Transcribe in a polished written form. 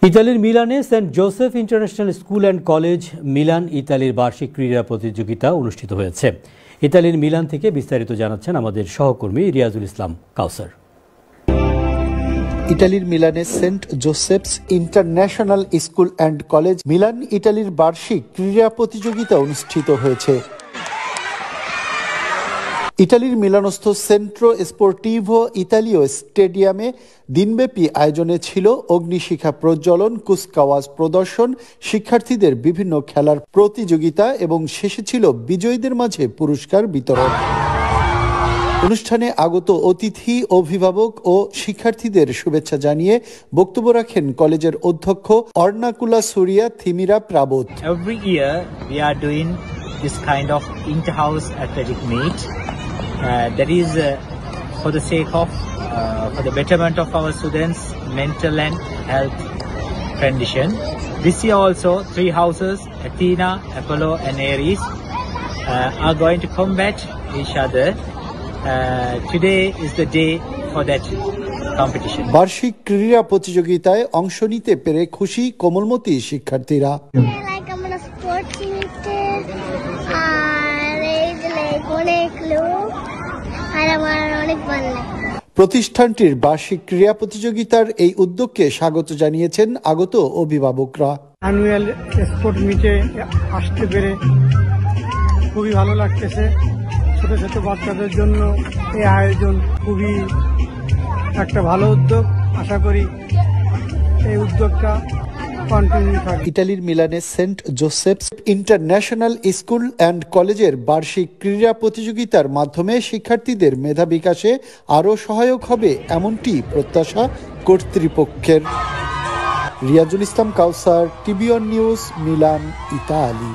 ইতালির মিলানে saint Joseph international school and college Milan ইতালির বার্ষিক ক্রীড়া প্রতিযোগিতা অনুষ্ঠিত হয়েছে। ইতালির মিলান থেকে বিস্তারিত জানাচ্ছেন আমাদের সহকর্মী রিয়াজুল ইসলাম কাউসার। ইতালির মিলানে saint Joseph's international school and college Milan ইতালির বার্ষিক ক্রীড়া প্রতিযোগিতা অনুষ্ঠিত হয়েছে। ইতালির মিলানস্থ সেন্ট্রো স্পোর্টিভো ইতালিও স্টেডিয়ামে দিনব্যাপী আয়োজনে ছিল অগ্নিশিখা প্রজ্বলন, কুচকাওয়াজ প্রদর্শন, শিক্ষার্থীদের বিভিন্ন খেলার প্রতিযোগিতা এবং শেষে ছিল বিজয়ীদের মাঝে পুরস্কার বিতরণ। অনুষ্ঠানে আগত অতিথি, অভিভাবক ও শিক্ষার্থীদের শুভেচ্ছা জানিয়ে বক্তব্য রাখেন কলেজের অধ্যক্ষ অর্নাকুলা Surya থিমিরা প্রাবোত। Every year we are doing this kind of inter-house athletic meet. That is for the sake of for the betterment of our students' mental and health condition. This year also 3 houses, Athena, Apollo and Aries, are going to combat each other. Today is the day for that competition. বার্ষিক ক্রীড়া প্রতিযোগিতায় অংশ নিতে পেরে খুশি কোমলমতি শিক্ষার্থীরা। প্রতিষ্ঠানটির বার্ষিক ক্রীড়া প্রতিযোগিতার এই উদ্যোগকে স্বাগত জানিয়েছেন আগত অভিভাবকরা। অ্যানুয়াল স্পোর্ট মিটে আসতে পেরে খুবই ভালো লাগতেছে। ছোট ছোট বাচ্চাদের জন্য এই আয়োজন খুবই একটা ভালো উদ্যোগ। আশা করি এই উদ্যোগটা কন্টিনিউ থাকবে। ইতালির মিলানে saint Joseph's international school and কলেজের বার্ষিক ক্রীড়া প্রতিযোগিতার মাধ্যমে শিক্ষার্থীদের মেধা বিকাশে আরও সহায়ক হবে এমনটি প্রত্যাশা কর্তৃপক্ষের। রিয়াজুল ইসলাম কাউসার, টিভিওন নিউজ, মিলান, ইতালি।